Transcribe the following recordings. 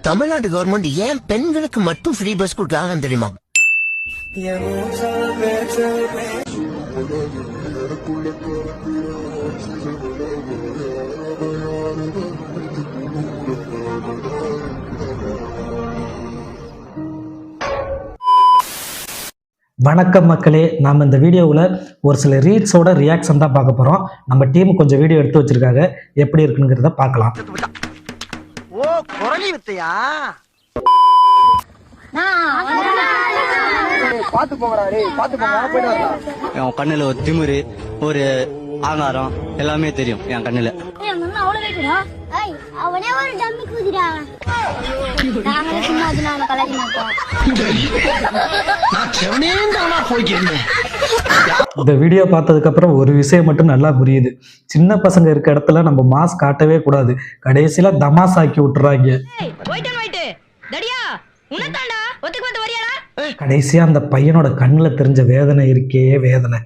Tamil Nadu government ஏன் பெண்களுக்கு மட்டும் ஃப்ரீ பஸ் கொடுக்குறாங்க தெரியுமா? வணக்கம் மக்களே, நாம் இந்த வீடியோவில் ஒரு சில ரீல்ஸோட ரியாக்ஷன் தான் பார்க்க போகிறோம். நம்ம டீம் கொஞ்சம் வீடியோ எடுத்து வச்சிருக்காங்க, எப்படி இருக்குங்கிறத பார்க்கலாம். ஓ குரலி வித்தையா? என் கண்ணுல ஒரு திமிரு, ஒரு ஆங்காரம் எல்லாமே தெரியும் என் கண்ணுல. இந்த வீடியோ பார்த்ததுக்கு அப்புறம் ஒரு விஷயம் மட்டும் நல்லா புரியுது. சின்ன பசங்க இருக்க இடத்துல நம்ம மாஸ் காட்டவே கூடாது, கடைசியில தமாசாக்கி விட்டுறாங்க. கடைசியா அந்த பையனோட கண்ணுல தெரிஞ்ச வேதனை இருக்கே வேதனை.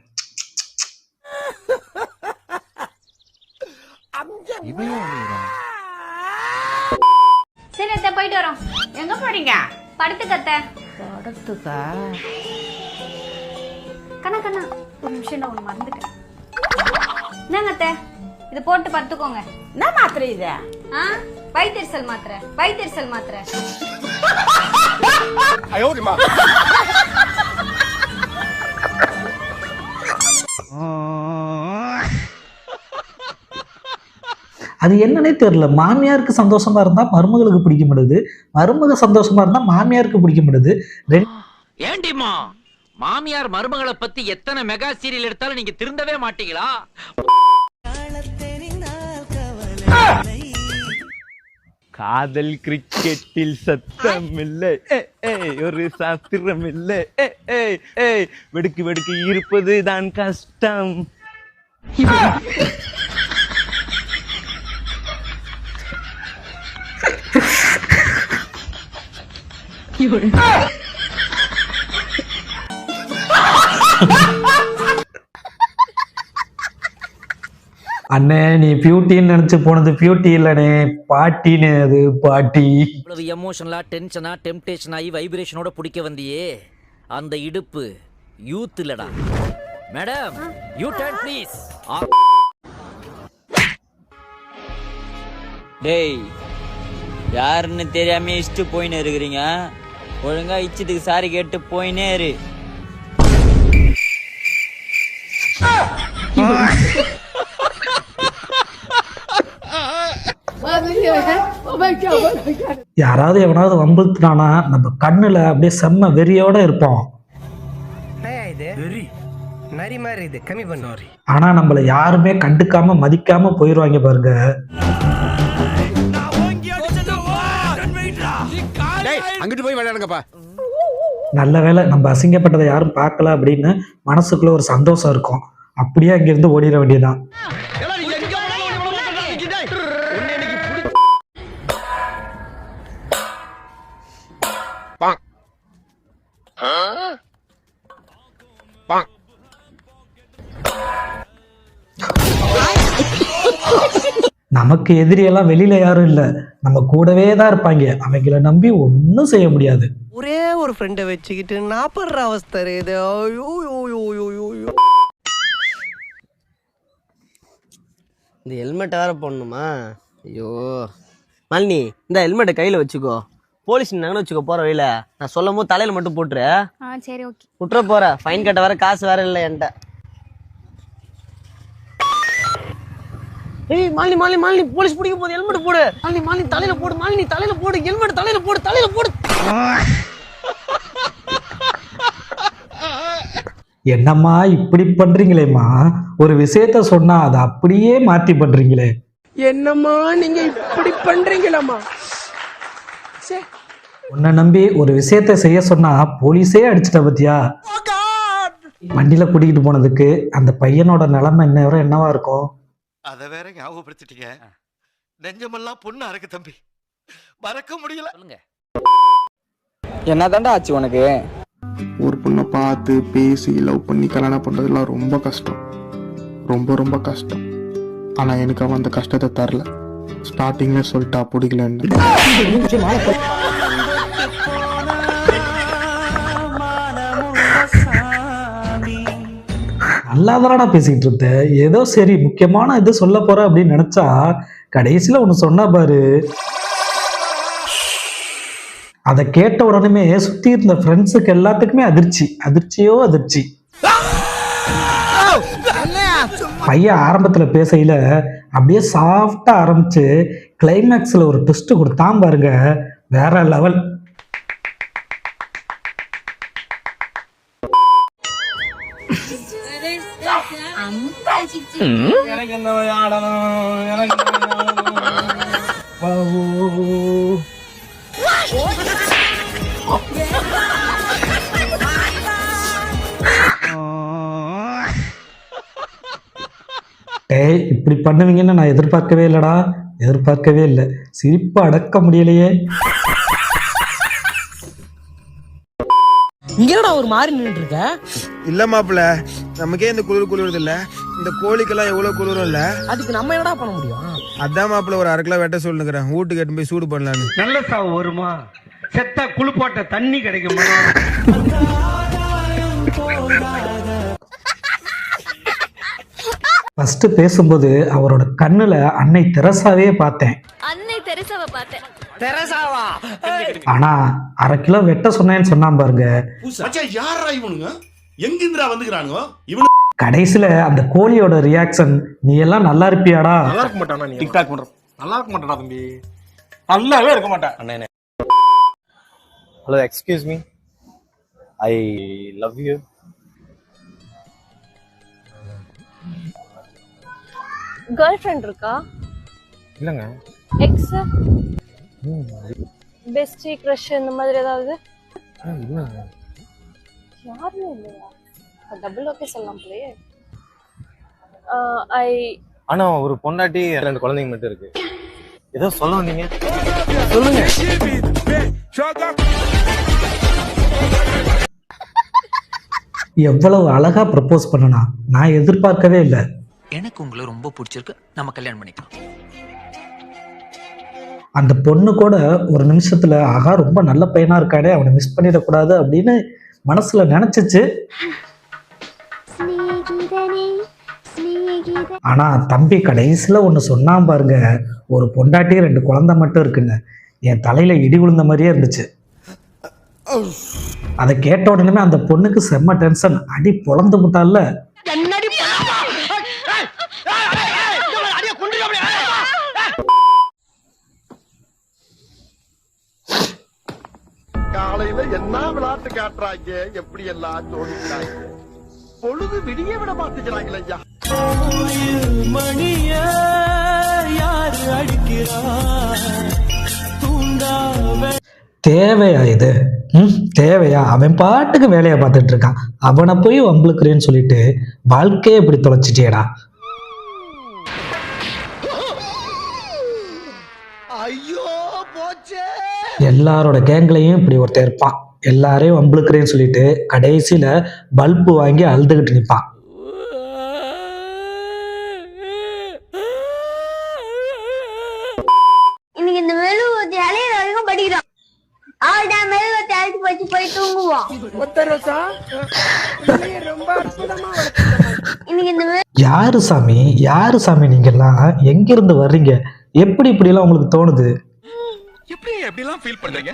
சரி அத்தை, போயிட்டு வரோம். எங்க போறீங்க? படத்துக்கு அத்தை. படத்துக்கா? கண்ணா கண்ணா, ஒரு நிமிஷம், நான் ஒண்ணு மறந்துட்டேன். என்னங்க அத்தை, இது போட்டு படுத்துக்கோங்க. என்ன மாத்திரை இது? வயிற்றுச்சல் மாத்திரை, வயிற்றுச்சல் மாத்திரை. அது என்னன்னே தெரியல. மாமியாருக்கு சந்தோஷமா இருந்தா மருமகளுக்கு பிடிக்க மாட்டேது, மருமக சந்தோஷமா இருந்தா மாமியாருக்கு பிடிக்க மாட்டேது. ஏண்டிமா, மாமியார் மருமகளை பத்தி எத்தனை மெகா சீரியல் எடுத்தாலும் நீங்க திருந்தவே மாட்டீங்களா? காதல் கிரிக்கெட்டில் சத்தம் இல்லை, ஒரு சாஸ்திரம் இல்லை, வெடுக்கு வெடுக்கு இருப்பது தான் கஷ்டம். அண்ணே, நீ பியூட்டின்னு நினைச்சு போனது பியூட்டி இல்லனே, பாட்டின்னு. அது பாட்டி. இவ்வளவு எமோஷனலா, டென்ஷனா, டெம்டேஷன் ஆகி வைப்ரேஷனோட பிடிக்க வந்தியே, அந்த இடுப்பு யூத் இல்லடா. Madam, you turn please. டேய், யாருன்னு தெரியாம இஷ்டு போயின்னு இருக்கிறீங்க. ஒழுங்கா இச்சதுக்கு சாரி கேட்டு போயினே இரு. யாராவது எவனாவது வம்புத்துனானா நம்ம கண்ணுல அப்படியே செம்ம வெறியோட இருப்போம். ஆனா நம்மள யாருமே கண்டுக்காம மதிக்காம போயிருவாங்க பாருங்க. அங்கிட்டு போய் விளையாடுங்கப்பா. நல்ல வேளை நம்ம அசிங்கப்பட்டதை யாரும் பார்க்கல அப்படின்னு மனசுக்குள்ள ஒரு சந்தோஷம் இருக்கும். அப்படியே அங்கிருந்து ஓடிட வேண்டியதுதான். நமக்கு எதிரியெல்லாம் வெளியில யாரும் இல்ல, நம்ம கூடவே தான் இருப்பாங்க. அவங்கள நம்பி ஒன்னும் செய்ய முடியாது. ஒரே ஒரு ஃப்ரெண்டை வச்சுக்கிட்டு நான் படுற அவஸ்தை இது. இந்த ஹெல்மெட்டை வேற போடணுமா? ஐயோ மாலினி, இந்த ஹெல்மெட்டை கையில வச்சுக்கோ. போலீஸ் நின்னாங்கன்னு வச்சுக்கோ போற வழியில, நான் சொல்லும் போது தலையில மட்டும் போட்டுரு. சரி, ஓகே. விட்டுற போற, ஃபைன் கட்ட வேற காசு வேற இல்லை என்கிட்ட. ஏய் மாலினி, மாலினி, மாலினி, போலீஸ் பிடிக்க போகுது, ஹெல்மெட் போடு. மாலினி, மாலினி, தலையில போடு. மாலினி, தலையில போடு, ஹெல்மெட் தலையில போடு, தலையில போடு. என்னம்மா இப்படி பண்றீங்களேம்மா? ஒரு விஷயத்த சொன்னா அதை அப்படியே மாத்தி பண்றீங்களே. என்னம்மா நீங்க இப்படி பண்றீங்களாம்மா? உன்னை நம்பி ஒரு விஷயத்த செய்ய சொன்னா போலீஸே அடிச்சுட்ட பத்தியா? வண்டியில கூட்டிகிட்டு போனதுக்கு அந்த பையனோட நிலைமை என்னவா இருக்கும்? அத வேற ஞாபகப்படுத்திட்டீங்க. நெஞ்சமெல்லாம் பொண்ணு அறக்கு தம்பி, மறக்க முடியல. என்னதான்டா ஆச்சு உனக்கு? ஒரு பொண்ணை பார்த்து பேசி லவ் பண்ணி கல்யாணம் பண்ணுறதுலாம் ரொம்ப கஷ்டம், ரொம்ப ரொம்ப கஷ்டம். ஆனால் எனக்கு அவன் அந்த கஷ்டத்தை தரல. ஸ்டார்டிங்ல சொல்லிட்டா பிடிக்கலன்னு. நல்லாதானடா பேசிக்கிட்டு இருந்தேன். ஏதோ சரி முக்கியமான இது சொல்ல போற அப்படின்னு நினைச்சா கடைசியில ஒன்று சொன்னா பாரு. அதை கேட்ட உடனே சுத்தி இருந்த ஃப்ரெண்ட்ஸுக்கு எல்லாத்துக்குமே அதிர்ச்சியோ அதிர்ச்சி. பையன் ஆரம்பத்துல பேசையில அப்படியே சாஃப்டா ஆரம்பிச்சு கிளைமேக்ஸ்ல ஒரு ட்விஸ்ட் கொடுத்தான் பாருங்க, வேற லெவல். ஏய், இப்படி பண்ணுவீங்கன்னு நான் எதிர்பார்க்கவே இல்லை. சிரிப்பு அடக்க முடியலையே. இங்கடா ஒரு மாதிரி நின்றுட்டு இருக்க. இல்ல மாப்பிள்ள, நமக்கே இந்த குளிருது இல்ல, இந்த கோழிக்கெல்லாம் எவ்வளவு குளிரும் இல்ல. அதுக்கு நம்ம என்னடா பண்ண முடியும்? அதான் மாப்பிள்ள ஒரு 1/2 கிலோ வெட்ட சொல்லுங்கிறேன், வீட்டுக்கு எட்டு போய் சூடு பண்ணலான்னு. நல்ல சாவு வருமா? செத்த குளிப்பாட்ட தண்ணி கிடைக்குமா? ஃபர்ஸ்ட் பேசும்போது அவரோட கண்ணுல அன்னை தெரசாவே பார்த்தேன். ஆனா 1/2 கிலோ வெட்ட சொன்னேன்னு சொன்னான் பாருங்க. கடைசியில அந்த கோழியோட ரியாக்ஷன், நீ எல்லாம் நல்லா இருப்பியாடா? நல்லா இருக்க மாட்டானா? நீ டிக்டாக் பண்ற நல்லா இருக்க மாட்டாடா தம்பி, நல்லாவே இருக்க மாட்டா. Hello, excuse me, I love you. Girl friend இருக்கா? இல்லங்க. எக்ஸ், பெஸ்டி, க்ரஷ் இந்த மாதிரி ஏதாவது? இல்லங்க. யாருமே இல்லையா? டபுள் ஓகே சொல்லலாம் போலயே. ஆனா ஒரு பொண்டாட்டி 2 குழந்தைங்க மட்டும் இருக்கு. ஏதோ சொல்ல வந்தீங்க, சொல்லுங்க. எவ்வளவு அழகா ப்ரப்போஸ் பண்ணனா, நான் எதிர்பார்க்கவே இல்லை. எனக்கு உங்களை ரொம்ப பிடிச்சிருக்கு, நம்ம கல்யாணம் பண்ணிக்கலாம். அந்த பொண்ணு கூட ஒரு நிமிஷத்துல ஆகா ரொம்ப நல்ல பையனா இருக்கானே, அவனை மிஸ் பண்ணிடக்கூடாது அப்படின்னு மனசுல நினைச்சிச்சு. ஆனா தம்பி கடைசியில ஒண்ணு சொன்னான் பாருங்க, ஒரு பொண்டாட்டி 2 குழந்தை மட்டும் இருக்குன்னு. என் தலையில இடி விழுந்த மாதிரியே இருந்துச்சு. அதை கேட்ட உடனே அந்த பொண்ணுக்கு செம்ம டென்ஷன், அடி பொழந்து விட்டால. காலையில என்ன விளையாட்டு காட்டுறாங்க, எப்படி எல்லாம் தோணிக்கிறாங்க, பொழுது விடிய விட மாட்டேங்கிறாங்களே ஐயா. தேவையா இது? தேவையா? அவன் பாட்டுக்கு வேலையை பார்த்துட்டு இருக்கான், அவனை போய் வம்பளுக்குறேன்னு சொல்லிட்டு வாழ்க்கையை இப்படி தொலைச்சிட்டியடா. ஐயோ போச்சே. எல்லாரோட கேங்லையும் இப்படி ஒருத்தர் இருப்பான், எல்லாரையும் வம்பளுக்குறேன்னு சொல்லிட்டு கடைசியில பல்பு வாங்கி அழுதுகிட்டு நிற்பான். இன்னைக்கு இந்த மெழுகுவத்தி அலையிற வரைக்கும் படிக்கிறோம். அவள்தான் மெழுகுவத்தி அழைச்சி போச்சு, போய் தூங்குவோம். ரொம்ப அற்புதமா இன்னைக்கு இந்த யாரு சாமி நீங்கெல்லாம்? எங்கிருந்து வர்றீங்க? எப்படி இப்படி எல்லாம் உங்களுக்கு தோணுது? எப்படி எல்லாம் ஃபீல் பண்றீங்க?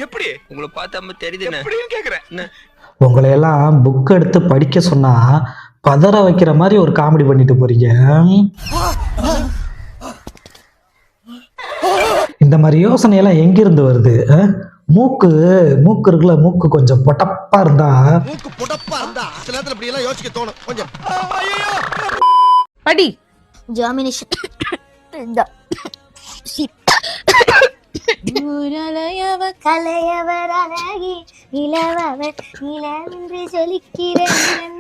எப்படி உங்களை பார்த்தா தெரியுது எப்படின்னு கேக்குறேன். உங்களை எல்லாம் புக் எடுத்து படிக்க சொன்னா பதற வைக்கிற மாதிரி ஒரு காமெடி பண்ணிட்டு போறீங்க. இந்த மாதிரி யோசனையெல்லாம் எங்கிருந்து வருது? மூக்கு இருக்குல்ல, மூக்கு கொஞ்சம் பொட்டப்பா இருந்தா சில நேரத்துல இப்படி எல்லாம் யோசிக்க தோணும் கொஞ்சம். படி. ஜாமினேஷன் கலையவர் அழகி இளவவர் இளவென்று சொல்லிக்கிறேன்.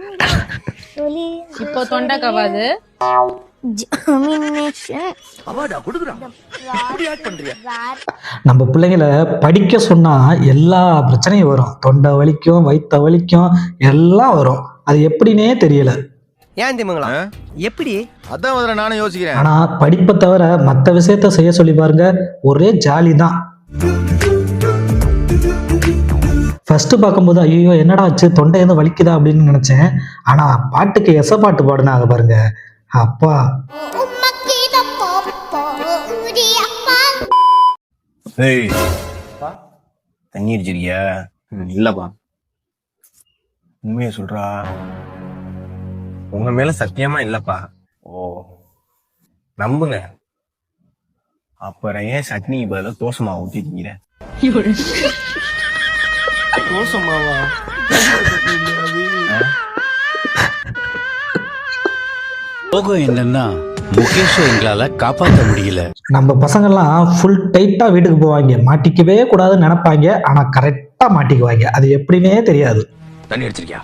இப்போ தொண்டை கவாது. நம்ம பிள்ளைங்களை படிக்க சொன்னா எல்லா பிரச்சனையும் வரும். தொண்டை வலிக்கும், வயிற்ற வலிக்கும், எல்லாம் வரும். அது எப்படின்னே தெரியல. ஏன் திமுங்களா எப்படி? அதான் முதல்ல நானும் யோசிக்கிறேன். ஆனா படிப்பை தவிர மற்ற விஷயத்த செய்ய சொல்லி பாருங்க, ஒரே ஜாலி தான். ஃபர்ஸ்ட் பார்க்கும்போது ஐயோ என்னடா ஆச்சு, தொண்டை எதுவும் வலிக்குதா அப்படின்னு நினைச்சேன். ஆனா பாட்டுக்கு எச பாட்டு பாடுனாங்க பாருங்க, அப்பா. தண்ணி அடிச்சிருக்கியா? இல்லப்பா. உண்மையை சொல்றா. உங்க மேல சத்தியமா இல்லப்பா. ஓ நம்புங்க. அப்புறம் ஏன் சட்னி பதில தோசை மாவு ஊத்திக்கிறேன்? தோசை மாவா? போகும் என்னன்னா முகேஷை எங்களால காப்பாற்ற முடியல. நம்ம பசங்கள்லாம் ஃபுல் டைட்டா வீட்டுக்கு போவாங்க, மாட்டிக்கவே கூடாதுன்னு நினைப்பாங்க, ஆனா கரெக்டா மாட்டிக்குவாங்க. அது எப்படின்னே தெரியாது. தண்ணி அடிச்சிருக்கியா?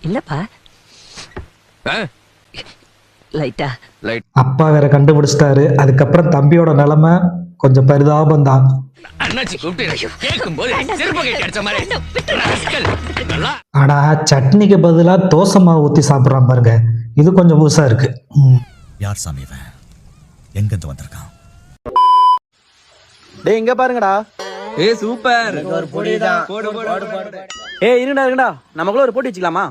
இல்லப்பா. லைட்டா. அப்பா வேற கண்டுபிடிச்சிட்டாரு. அதுக்கப்புறம் தம்பியோட நிலைமை கொஞ்சம் பரிதாபம் தான். ஆனா சட்னிக்கு பதிலா தோசை மாவு ஊத்தி சாப்பிடுறான் பாருங்க, இது கொஞ்சம் புதுசா இருக்கு. யார் சாமி இவன்? எங்க இருந்து வந்திருக்கான்? டேய் இங்க பாருங்கடா. ஏய் சூப்பர். ஒரு பொடிதான். ஏய் இருங்கடா நமக்குள்ள ஒரு போட்டி வச்சுக்கலாமா?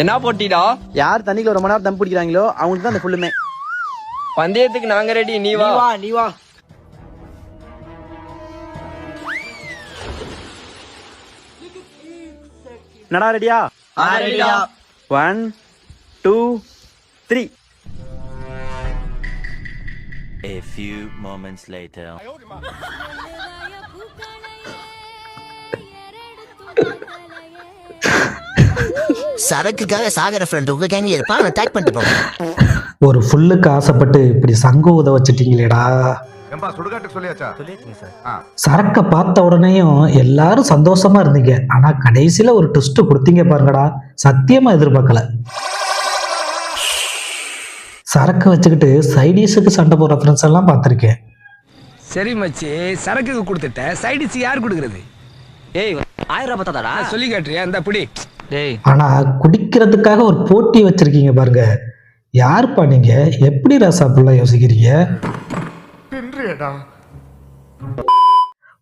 என்ன போட்டிடா? யார் தண்ணிக்குள்ள ரொம்ப நேரம் தம் பிடிக்கிறாங்களோ அவங்களுக்கு தான் அந்த ஃபுல்லுமே. பந்தயத்துக்கு நாங்க ரெடி, நீ வா. நீ வா. என்னடா ரெடியா? ரெடிடா. 1 2 3. A few moments later. சரக்குக்காக சாகர ஃப்ரெண்ட் உங்க கேங்க இருப்பா, நான் டேக் பண்ணிட்டு போறேன். ஒரு ஃபுல்லுக்கு ஆசைப்பட்டு இப்படி சங்கு ஊத வச்சுட்டீங்களேடா. சரக்க பார்த்த உடனேயும் எல்லாரும் சந்தோஷமா இருந்தீங்க, ஆனா கடைசியில ஒரு ட்விஸ்ட் கொடுத்தீங்க பாருங்கடா, சத்தியமா எதிர்பார்க்கல. சரக்கு வச்சுக்கிட்டு சைடிஷுக்கு சண்டை போடுற ஃப்ரெண்ட்ஸ் எல்லாம் பார்த்திருக்கேன். சரி மச்சி, சரக்குக்கு கொடுத்துட்ட, சைடிஸ் யார் கொடுக்கறது? ஏய் 1000 ரூபாய் பத்தாதடா. சொல்லி காட்டுறியா? இந்த புடி. டேய் ஆனா குடிக்கிறதுக்காக ஒரு போட்டி வச்சிருக்கீங்க பாருங்க, யாருப்பா நீங்க? எப்படி ராசா புள்ள யோசிக்கிறீங்க?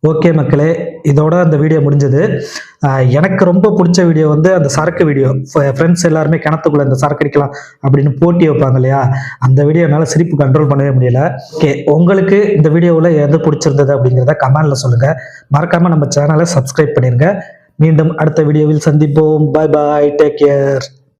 ஓகே மக்களே, இதோட அந்த வீடியோ முடிஞ்சது. எனக்கு ரொம்ப பிடிச்ச வீடியோ வந்து அந்த சரக்கு வீடியோ. ஃப்ரெண்ட்ஸ் எல்லாருமே கிணத்துக்குள்ள இந்த சரக்கு அடிக்கலாம் அப்படின்னு போட்டி வைப்பாங்க இல்லையா, அந்த வீடியோ என்னால் சிரிப்பு கண்ட்ரோல் பண்ணவே முடியல. ஓகே, உங்களுக்கு இந்த வீடியோவில் எது பிடிச்சிருந்தது அப்படிங்கிறத கமெண்ட்ல சொல்லுங்க. மறக்காம நம்ம சேனலை சப்ஸ்கிரைப் பண்ணிருங்க. மீண்டும் அடுத்த வீடியோவில் சந்திப்போம். Bye bye, take care.